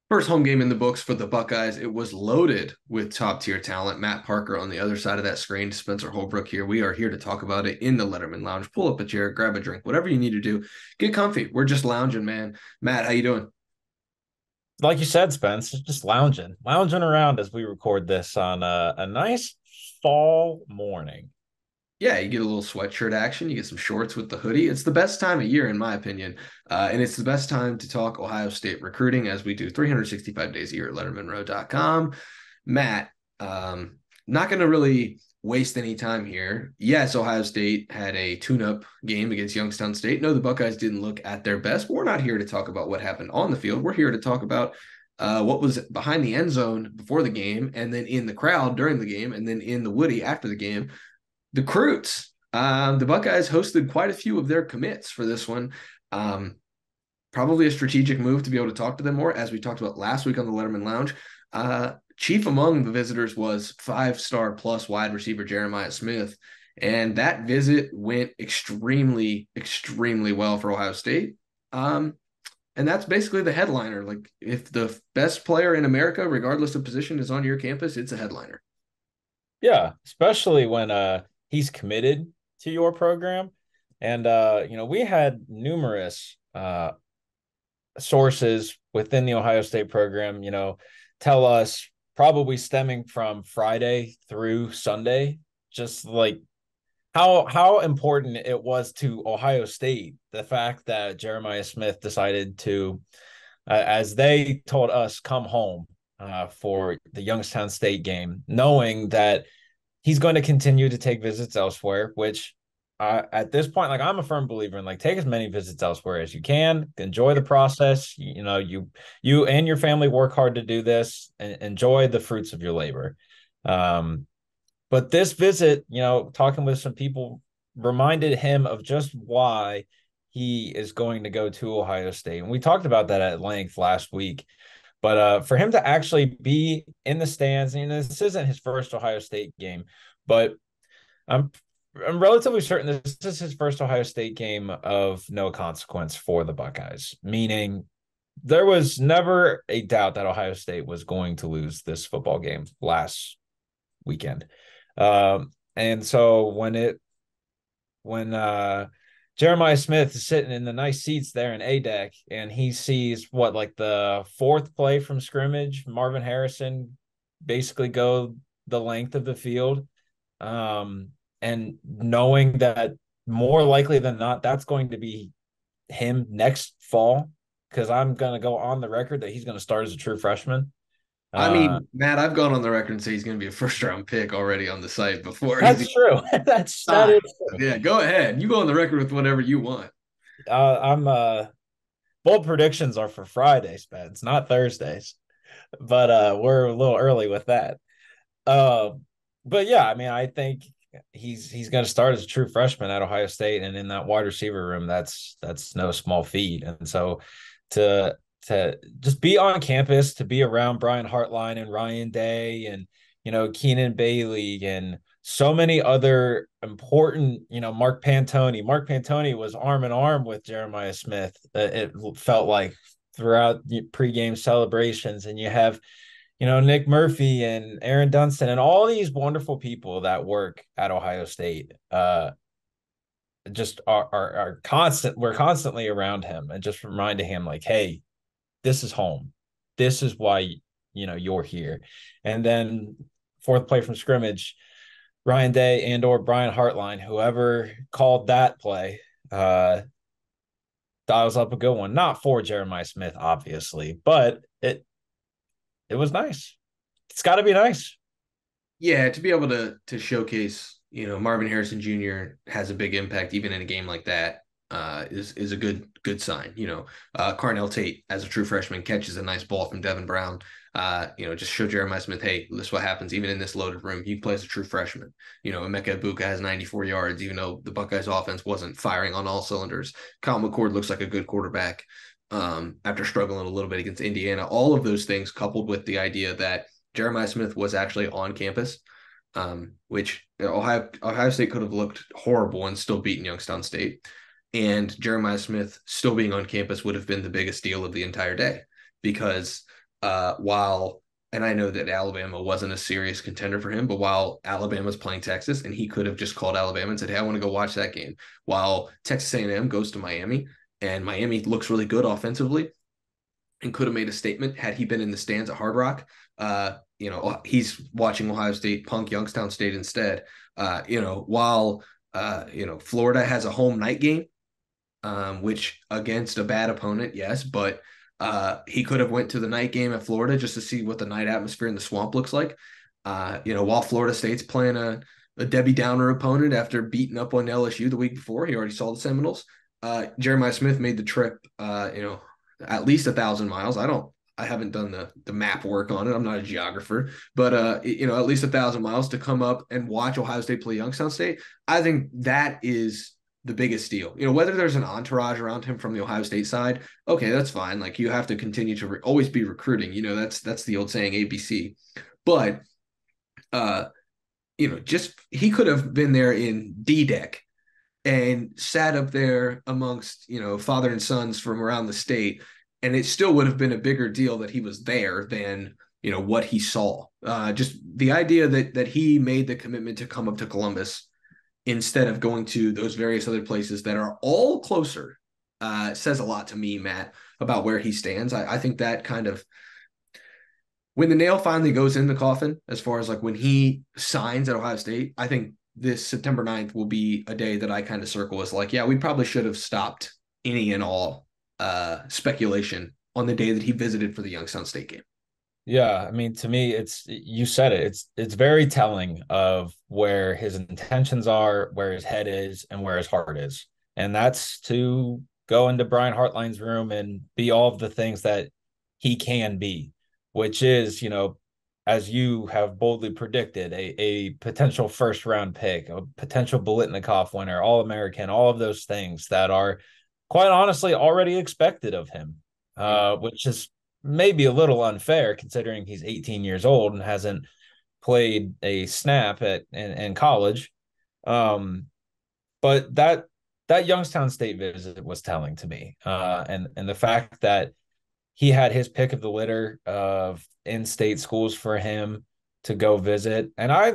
First home game in the books for the Buckeyes. It was loaded with top tier talent. Matt Parker on the other side of that screen, Spencer Holbrook here. We are here to talk about it in the Lettermen Lounge. Pull up a chair, grab a drink, whatever you need to do. Get comfy. We're just lounging, man. Matt, how you doing? Like you said, Spence, just lounging around as we record this on a nice fall morning. Yeah, you get a little sweatshirt action. You get some shorts with the hoodie. It's the best time of year, in my opinion. And it's the best time to talk Ohio State recruiting as we do 365 days a year at lettermenrow.com. Matt, not going to really waste any time here. Yes, Ohio State had a tune-up game against Youngstown State. No, the Buckeyes didn't look at their best, but we're not here to talk about what happened on the field. We're here to talk about what was behind the end zone before the game, and then in the crowd during the game, and then in the Woody after the game. The Croots, the Buckeyes hosted quite a few of their commits for this one. Um, Probably a strategic move to be able to talk to them more, as we talked about last week on the Letterman Lounge. Chief among the visitors was 5-star plus wide receiver Jeremiah Smith. And that visit went extremely, extremely well for Ohio State. And that's basically the headliner. Like, if the best player in America, regardless of position, is on your campus, it's a headliner. Yeah, especially when he's committed to your program. And we had numerous sources within the Ohio State program, tell us probably stemming from Friday through Sunday, just like how important it was to Ohio State, the fact that Jeremiah Smith decided to, as they told us, come home for the Youngstown State game, knowing that he's going to continue to take visits elsewhere, which at this point, like, I'm a firm believer in, like, take as many visits elsewhere as you can, enjoy the process. You and your family work hard to do this, and enjoy the fruits of your labor. But this visit, talking with some people, reminded him of just why he is going to go to Ohio State. And we talked about that at length last week. But for him to actually be in the stands, this isn't his first Ohio State game, but I'm I'm relatively certain this is his first Ohio State game of no consequence for the Buckeyes, meaning there was never a doubt that Ohio State was going to lose this football game last weekend. And so when Jeremiah Smith is sitting in the nice seats there in A deck, and he sees what, like, the fourth play from scrimmage, Marvin Harrison basically go the length of the field. And knowing that more likely than not, that's going to be him next fall, because I'm going to go on the record that he's going to start as a true freshman. I Uh, mean, Matt, I've gone on the record and say he's going to be a first round pick already on the site before he's that's even true. That signed. is true. Yeah, go ahead. You go on the record with whatever you want. I'm bold predictions are for Fridays, Spence, not Thursdays. But we're a little early with that. Uh, but yeah, I mean, I think he's going to start as a true freshman at Ohio State, and in that wide receiver room, that's no small feat. And so to just be on campus, to be around Brian Hartline and Ryan Day and Keenan Bailey and so many other important, Mark Pantoni. Mark Pantoni was arm in arm with Jeremiah Smith. It felt like throughout pregame celebrations, and you have Nick Murphy and Aaron Dunston and all these wonderful people that work at Ohio State. Just are constant. We're constantly around him and just reminding him, like, hey, this is home. This is why you're here. And then fourth play from scrimmage, Ryan Day and or Brian Hartline, whoever called that play, dials up a good one. Not for Jeremiah Smith, obviously, but it was nice. It's got to be nice. Yeah, to be able to showcase, Marvin Harrison Jr. has a big impact even in a game like that, is a good sign. Carnell Tate as a true freshman catches a nice ball from Devin Brown. Just show Jeremiah Smith, hey, this is what happens even in this loaded room. He plays a true freshman. Emeka Ibuka has 94 yards, even though the Buckeyes offense wasn't firing on all cylinders. Kyle McCord looks like a good quarterback after struggling a little bit against Indiana. All of those things coupled with the idea that Jeremiah Smith was actually on campus, which Ohio State could have looked horrible and still beaten Youngstown State. And Jeremiah Smith still being on campus would have been the biggest deal of the entire day, because while and I know that Alabama wasn't a serious contender for him, but while Alabama's playing Texas, and he could have just called Alabama and said, "Hey, I want to go watch that game." While Texas A&M goes to Miami, and Miami looks really good offensively, and could have made a statement had he been in the stands at Hard Rock. He's watching Ohio State punk Youngstown State instead. While Florida has a home night game, which against a bad opponent, yes, but he could have went to the night game at Florida just to see what the night atmosphere in the swamp looks like. While Florida State's playing a Debbie Downer opponent after beating up on LSU the week before, he already saw the Seminoles. Jeremiah Smith made the trip, at least 1,000 miles. I haven't done the map work on it. I'm not a geographer, but at least 1,000 miles to come up and watch Ohio State play Youngstown State. I think that is the biggest deal. Whether there's an entourage around him from the Ohio State side, okay, that's fine. Like, you have to continue to always be recruiting. That's the old saying, ABC. But just he could have been there in D deck and sat up there amongst father and sons from around the state, and it still would have been a bigger deal that he was there than what he saw. Just the idea that he made the commitment to come up to Columbus instead of going to those various other places that are all closer says a lot to me, Matt, about where he stands. I think that kind of, when the nail finally goes in the coffin, as far as like when he signs at Ohio State, I think this September 9th will be a day that I kind of circle as like, yeah, we probably should have stopped any and all speculation on the day that he visited for the Youngstown State game. Yeah, I mean, to me, you said it. It's very telling of where his intentions are, where his head is, and where his heart is. And that's to go into Brian Hartline's room and be all of the things that he can be, which is, as you have boldly predicted, a potential first round pick, a potential Biletnikoff winner, All-American, all of those things that are quite honestly already expected of him, which is maybe a little unfair considering he's 18 years old and hasn't played a snap in college. But that Youngstown State visit was telling to me, and the fact that he had his pick of the litter of in-state schools for him to go visit. And I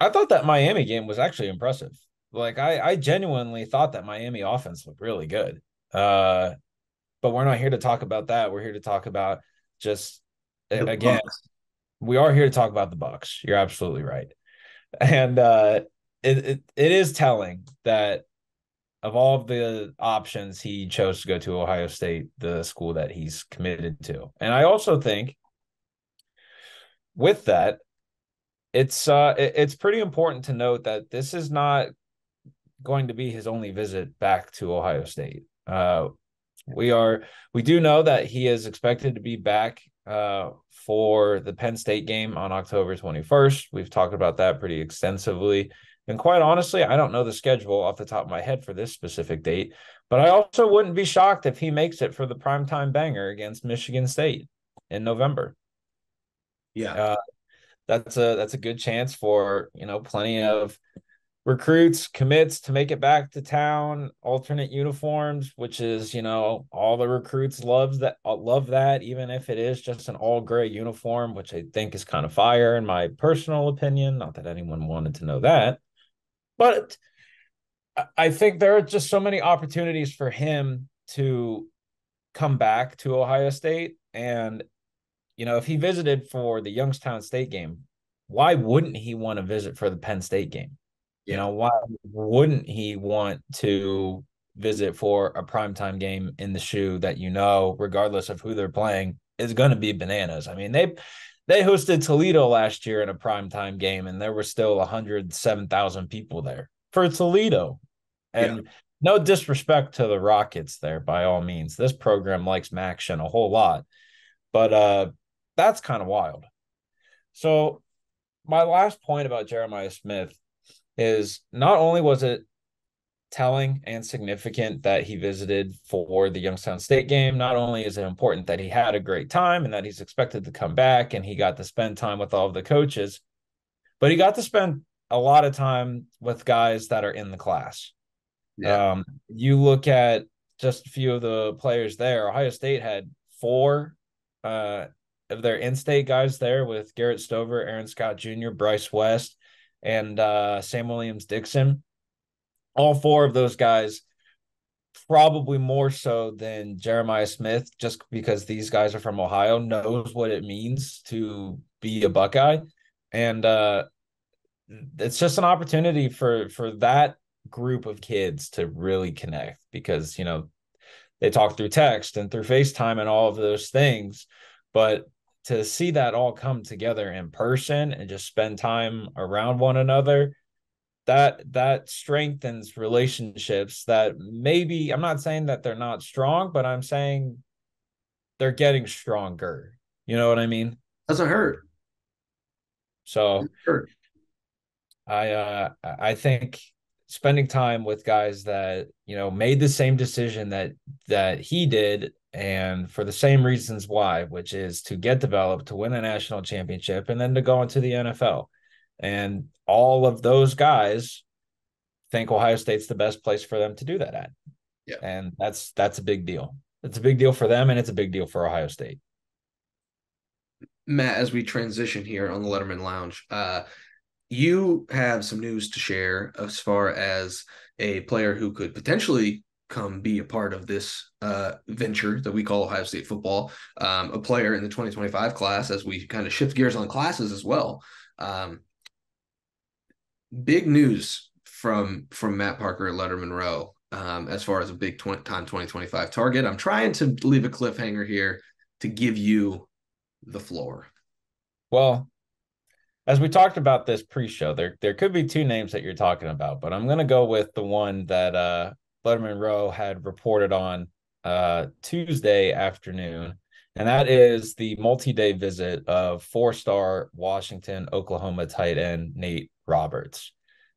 thought that Miami game was actually impressive. Like, I genuinely thought that Miami offense looked really good. But we're not here to talk about that. We're here to talk about just, The again, Bucks. we are here to talk about the Bucks. You're absolutely right. And it is telling that of all of the options, he chose to go to Ohio State, the school that he's committed to. And I also think with that, it's pretty important to note that this is not going to be his only visit back to Ohio State. We do know that he is expected to be back for the Penn State game on October 21st. We've talked about that pretty extensively. And quite honestly, I don't know the schedule off the top of my head for this specific date, but I also wouldn't be shocked if he makes it for the primetime banger against Michigan State in November. Yeah. That's a good chance for, plenty of recruits, commits to make it back to town, alternate uniforms, which is, all the recruits love that, even if it is just an all gray uniform, which I think is kind of fire in my personal opinion. Not that anyone wanted to know that, but I think there are just so many opportunities for him to come back to Ohio State. And, if he visited for the Youngstown State game, why wouldn't he want to visit for the Penn State game? Yeah. Why wouldn't he want to visit for a primetime game in the shoe that, regardless of who they're playing, is going to be bananas? I mean, they hosted Toledo last year in a primetime game, and there were still 107,000 people there for Toledo. Yeah. And no disrespect to the Rockets there, by all means. This program likes Maction a whole lot, but that's kind of wild. So my last point about Jeremiah Smith is not only was it telling and significant that he visited for the Youngstown State game, not only is it important that he had a great time and that he's expected to come back and he got to spend time with all of the coaches, but he got to spend a lot of time with guys that are in the class. Yeah. You look at just a few of the players there. Ohio State had 4 uh, of their in-state guys there with Garrett Stover, Aaron Scott Jr., Bryce West, and Sam Williams Dixon. All four of those guys, probably more so than Jeremiah Smith, just because these guys are from Ohio, knows what it means to be a Buckeye. And it's just an opportunity for that group of kids to really connect, because they talk through text and through FaceTime and all of those things, but to see that all come together in person and just spend time around one another, that strengthens relationships that, maybe, I'm not saying that they're not strong, but I'm saying they're getting stronger. You know what I mean? Doesn't hurt. So Doesn't hurt. I think spending time with guys that made the same decision that he did, and for the same reasons why, which is to get developed, to win a national championship, and then to go into the NFL. And all of those guys think Ohio State's the best place for them to do that at. Yeah. And that's a big deal. It's a big deal for them, and it's a big deal for Ohio State. Matt, as we transition here on the Letterman Lounge, you have some news to share as far as a player who could potentially come be a part of this venture that we call Ohio State football, a player in the 2025 class, as we kind of shift gears on classes as well. Big news from Matt Parker at Lettermen Row, as far as a big time 2025 target. I'm trying to leave a cliffhanger here to give you the floor. Well, as we talked about this pre-show, there could be two names that you're talking about, but I'm going to go with the one that Lettermen Row had reported on Tuesday afternoon, and that is the multi-day visit of four-star Washington, Oklahoma tight end Nate Roberts.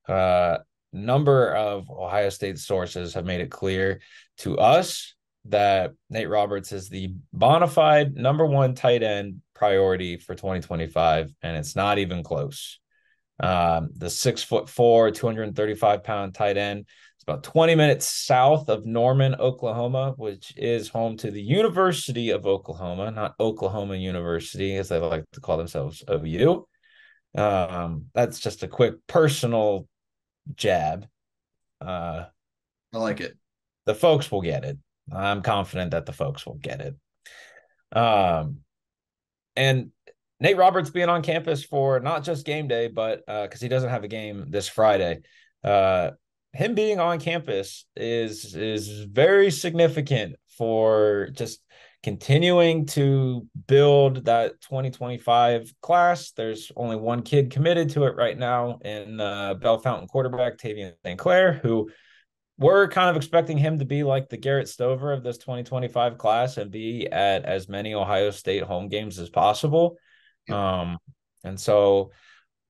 Number of Ohio State sources have made it clear to us that Nate Roberts is the bona fide number one tight end priority for 2025, and it's not even close. The 6'4", 235-pound tight end is about 20 minutes south of Norman, Oklahoma, which is home to the University of Oklahoma, not Oklahoma University, as they like to call themselves, OU. That's just a quick personal jab. I like it. The folks will get it. I'm confident that the folks will get it. And Nate Roberts being on campus for not just game day, but because he doesn't have a game this Friday, him being on campus is very significant for just continuing to build that 2025 class. There's only one kid committed to it right now in Bell Fountain quarterback Tavian St. Clair, who we're kind of expecting him to be like the Garrett Stover of this 2025 class and be at as many Ohio State home games as possible. Yep. And so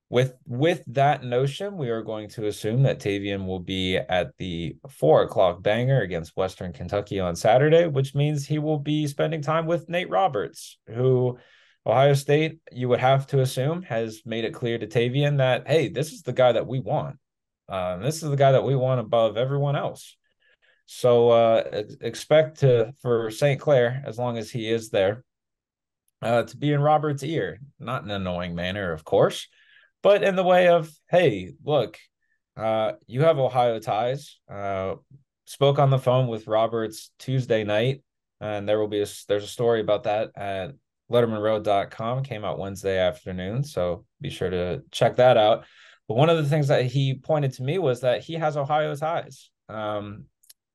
with that notion, we are going to assume that Tavian will be at the 4:00 banger against Western Kentucky on Saturday, which means he will be spending time with Nate Roberts, who Ohio State, you would have to assume, has made it clear to Tavian that, hey, this is the guy that we want. This is the guy that we want above everyone else. So expect for St. Clair, as long as he is there, to be in Robert's ear, not in an annoying manner, of course, but in the way of, hey, look, you have Ohio ties. Spoke on the phone with Roberts Tuesday night, and there's a story about that at lettermenrow.com, came out Wednesday afternoon, so be sure to check that out. But one of the things that he pointed to me was that he has Ohio ties.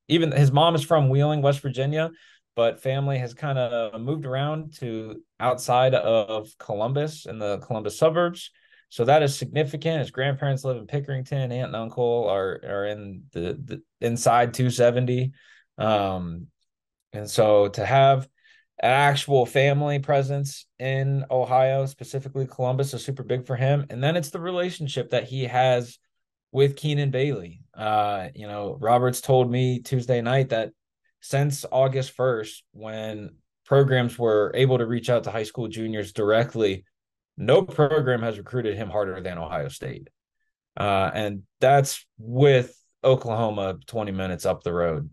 Even his mom is from Wheeling, West Virginia, but family has kind of moved around to outside of Columbus in the Columbus suburbs. So that is significant. His grandparents live in Pickerington. Aunt and uncle are in the inside 270. And so to have an actual family presence in Ohio, specifically Columbus, is super big for him. And then it's the relationship that he has with Keenan Bailey. Roberts told me Tuesday night that since August 1st, when programs were able to reach out to high school juniors directly, no program has recruited him harder than Ohio State. And that's with Oklahoma 20 minutes up the road.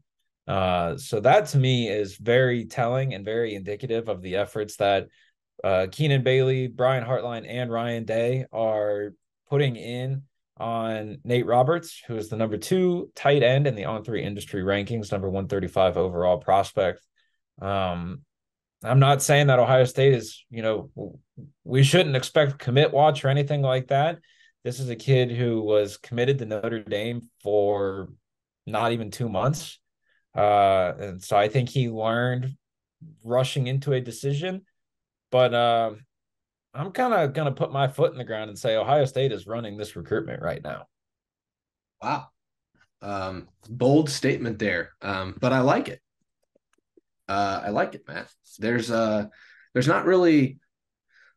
So that to me is very telling and very indicative of the efforts that Keenan Bailey, Brian Hartline, and Ryan Day are putting in on Nate Roberts, who is the number 2 tight end in the On3 industry rankings, number 135 overall prospect. Um, I'm not saying that Ohio State is, we shouldn't expect commit watch or anything like that. This is a kid who was committed to Notre Dame for not even 2 months. And so I think he learned rushing into a decision. But I'm kind of going to put my foot in the ground and say Ohio State is running this recruitment right now. Wow. Bold statement there. But I like it. I like it, Matt. There's not really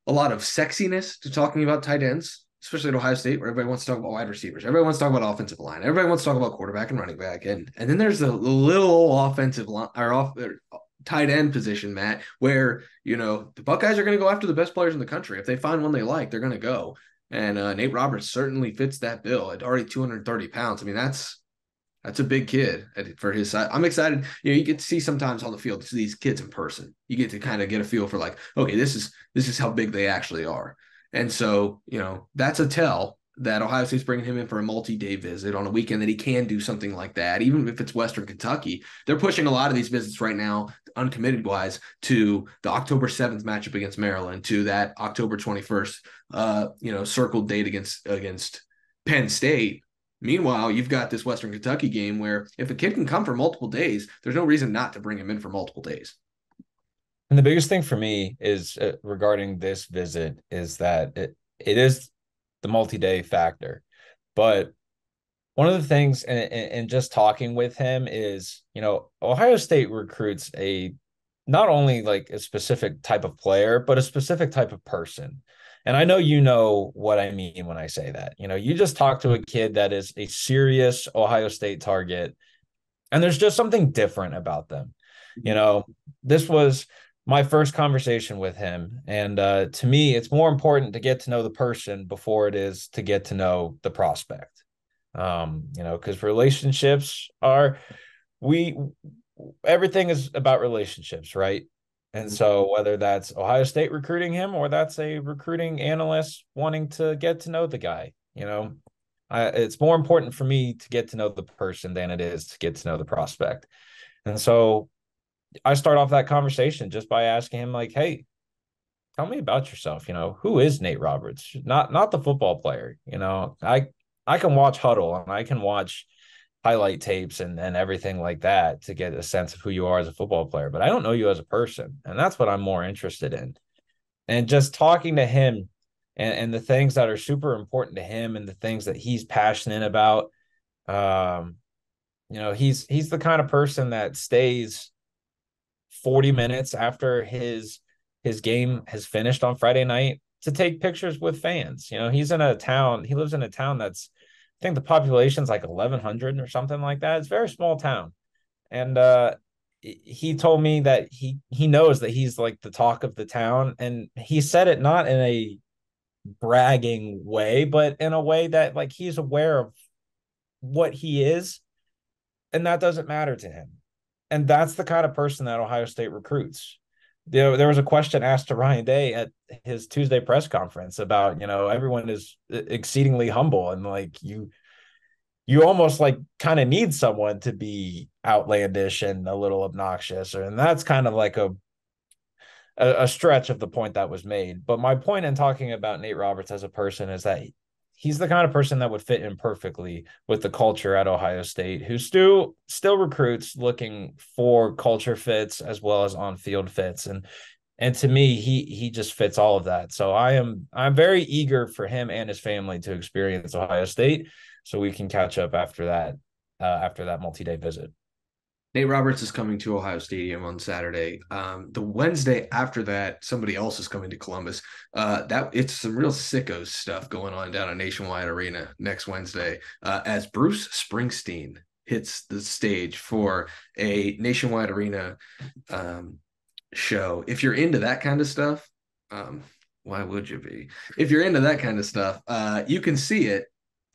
a lot of sexiness to talking about tight ends, especially at Ohio State, where everybody wants to talk about wide receivers. Everybody wants to talk about offensive line. Everybody wants to talk about quarterback and running back. And then there's the little offensive line or tight end position, Matt, where, the Buckeyes are going to go after the best players in the country. If they find one they like, they're going to go. And Nate Roberts certainly fits that bill at already 230 pounds. I mean, that's a big kid for his side. I'm excited. You get to see sometimes on the field these kids in person. You get to kind of get a feel for like, okay, this is how big they actually are. And so, that's a tell that Ohio State's bringing him in for a multi-day visit on a weekend that he can do something like that, even if it's Western Kentucky. They're pushing a lot of these visits right now, uncommitted wise, to the October 7th matchup against Maryland, to that October 21st, circled date against Penn State. Meanwhile, you've got this Western Kentucky game where if a kid can come for multiple days, there's no reason not to bring him in for multiple days. And the biggest thing for me is regarding this visit is that it is the multi-day factor. But one of the things, and just talking with him is, Ohio State recruits not only like a specific type of player, but a specific type of person. And I know you know what I mean when I say that. You just talk to a kid that is a serious Ohio State target, and there's just something different about them. This was my first conversation with him. And to me, it's more important to get to know the person before it is to get to know the prospect. Because relationships everything is about relationships, right? And so whether that's Ohio State recruiting him or that's a recruiting analyst wanting to get to know the guy, it's more important for me to get to know the person than it is to get to know the prospect. And so I start off that conversation just by asking him like, hey, tell me about yourself. Who is Nate Roberts? Not the football player. I can watch Huddle and I can watch highlight tapes and everything like that to get a sense of who you are as a football player, but I don't know you as a person. And that's what I'm more interested in. And just talking to him and the things that are super important to him and the things that he's passionate about. He's the kind of person that stays 40 minutes after his game has finished on Friday night to take pictures with fans. He lives in a town that's, I think the population's like 1,100 or something like that. It's a very small town. And he told me that he knows that he's like the talk of the town. And he said it not in a bragging way, but in a way that like he's aware of what he is. And that doesn't matter to him. And that's the kind of person that Ohio State recruits. There was a question asked to Ryan Day at his Tuesday press conference about, everyone is exceedingly humble and like you almost like kind of need someone to be outlandish and a little obnoxious. And that's kind of like a stretch of the point that was made. But my point in talking about Nate Roberts as a person is that he's the kind of person that would fit in perfectly with the culture at Ohio State, who still recruits looking for culture fits as well as on-field fits. And to me, he just fits all of that. So I'm very eager for him and his family to experience Ohio State so we can catch up after that multi-day visit. Nate Roberts is coming to Ohio Stadium on Saturday. The Wednesday after that, somebody else is coming to Columbus. That it's some real sicko stuff going on down at Nationwide Arena next Wednesday as Bruce Springsteen hits the stage for a Nationwide Arena show. If you're into that kind of stuff, why would you be? If you're into that kind of stuff, you can see it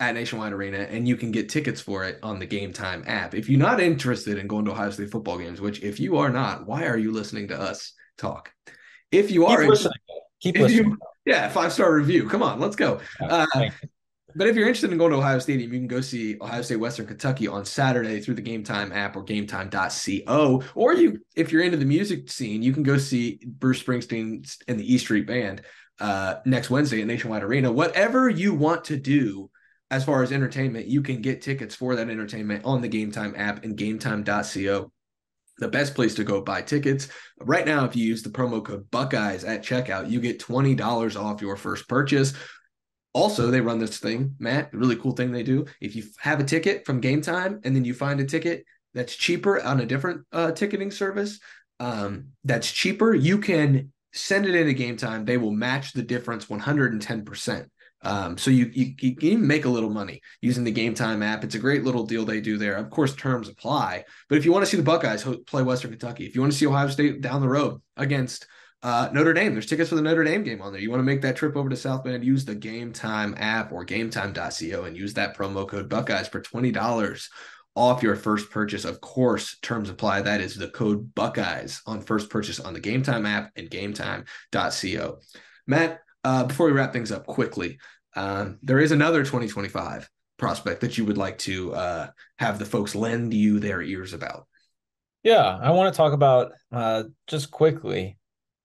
at Nationwide Arena, and you can get tickets for it on the Game Time app. If you're not interested in going to Ohio State football games, which if you are not, why are you listening to us talk? If you Keep are, listening. Keep if listening. you, yeah, 5-star review. Come on, let's go. Thank you. But if you're interested in going to Ohio Stadium, you can go see Ohio State Western Kentucky on Saturday through the Game Time app or gametime.co. Or if you're into the music scene, you can go see Bruce Springsteen and the E Street Band next Wednesday at Nationwide Arena. Whatever you want to do as far as entertainment, you can get tickets for that entertainment on the Game Time app and gametime.co. The best place to go buy tickets. Right now, if you use the promo code Buckeyes at checkout, you get $20 off your first purchase. Also, they run this thing, Matt, a really cool thing they do. If you have a ticket from Game Time and then you find a ticket that's cheaper on a different ticketing service, that's cheaper, you can send it into Game Time. They will match the difference 110%. So you can even make a little money using the Game Time app. It's a great little deal they do there. Of course, terms apply. But if you want to see the Buckeyes play Western Kentucky, if you want to see Ohio State down the road against Notre Dame, there's tickets for the Notre Dame game on there. You want to make that trip over to South Bend, use the Game Time app or gametime.co and use that promo code Buckeyes for $20 off your first purchase. Of course, terms apply. That is the code Buckeyes on first purchase on the Game Time app and gametime.co. Matt, before we wrap things up quickly, there is another 2025 prospect that you would like to have the folks lend you their ears about. Yeah, I want to talk about just quickly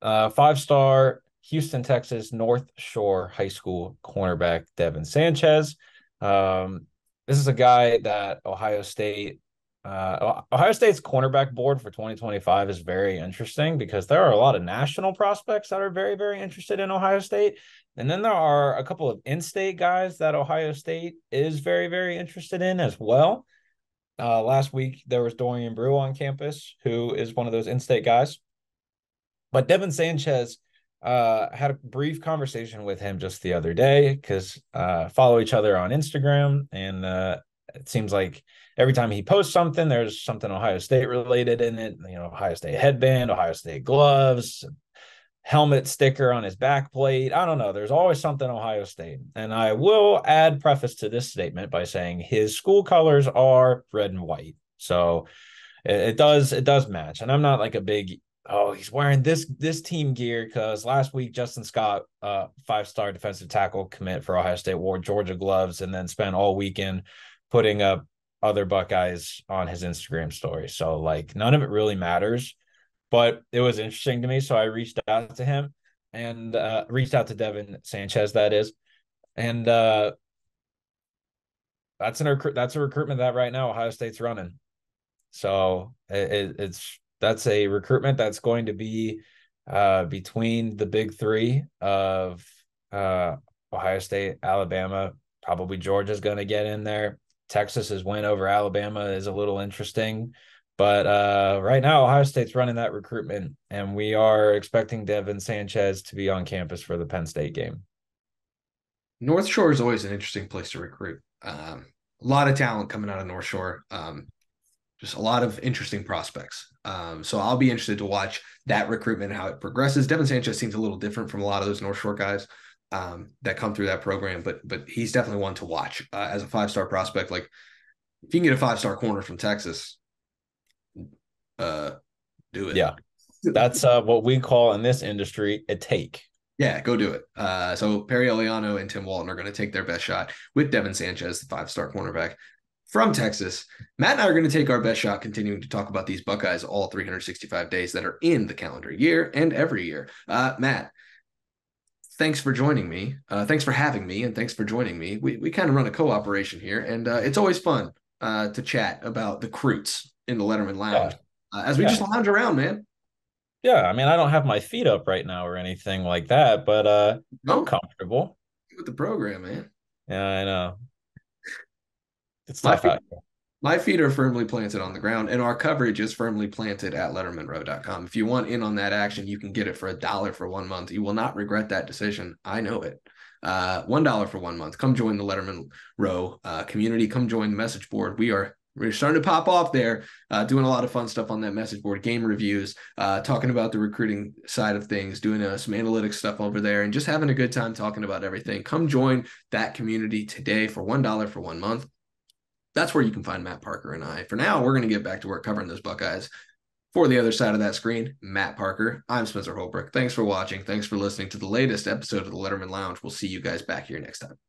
5-star Houston, Texas, North Shore High School cornerback Devin Sanchez. This is a guy that Ohio State's cornerback board for 2025 is very interesting because there are a lot of national prospects that are very, very interested in Ohio State. And then there are a couple of in-state guys that Ohio State is very, very interested in as well. Last week, there was Dorian Brew on campus, who is one of those in-state guys. But Devin Sanchez had a brief conversation with him just the other day because follow each other on Instagram. And it seems like every time he posts something, there's something Ohio State related in it. You know, Ohio State headband, Ohio State gloves, helmet sticker on his back plate. I don't know. There's always something Ohio State. And I will add preface to this statement by saying his school colors are red and white. So it does match. And I'm not like a big, oh, he's wearing this team gear because last week Justin Scott, 5-star defensive tackle commit for Ohio State, wore Georgia gloves and then spent all weekend putting up other Buckeyes on his Instagram story. So like none of it really matters. But it was interesting to me, so I reached out to him and reached out to Devin Sanchez, that is. And that's a recruitment that right now Ohio State's running. So that's a recruitment that's going to be between the big three of Ohio State, Alabama, probably Georgia's going to get in there. Texas's win over Alabama is a little interesting. But right now, Ohio State's running that recruitment, and we are expecting Devin Sanchez to be on campus for the Penn State game. North Shore is always an interesting place to recruit. A lot of talent coming out of North Shore. Just a lot of interesting prospects. So I'll be interested to watch that recruitment and how it progresses. Devin Sanchez seems a little different from a lot of those North Shore guys that come through that program, but he's definitely one to watch as a 5-star prospect. Like if you can get a 5-star corner from Texas, do it. Yeah, that's what we call in this industry a take. Yeah, go do it. So Perry Eliano and Tim Walton are going to take their best shot with Devin Sanchez, the 5-star cornerback from Texas. Matt and I are going to take our best shot continuing to talk about these Buckeyes all 365 days that are in the calendar year and every year. Matt, thanks for joining me. Thanks for having me, and thanks for joining me. We kind of run a cooperation here, and it's always fun to chat about the Croots in the Lettermen Lounge as we just lounge around, man. Yeah, I mean, I don't have my feet up right now or anything like that, but I'm comfortable with the program, man. Yeah, I know. It's tough out here. My feet are firmly planted on the ground, and our coverage is firmly planted at lettermenrow.com. If you want in on that action, you can get it for $1 for 1 month. You will not regret that decision. I know it. $1 for 1 month. Come join the Lettermen Row community. Come join the message board. We're we're starting to pop off there, doing a lot of fun stuff on that message board, game reviews, talking about the recruiting side of things, doing some analytics stuff over there, and just having a good time talking about everything. Come join that community today for $1 for 1 month. That's where you can find Matt Parker and I. For now, we're going to get back to work covering those Buckeyes. For the other side of that screen, Matt Parker. I'm Spencer Holbrook. Thanks for watching. Thanks for listening to the latest episode of the Lettermen Lounge. We'll see you guys back here next time.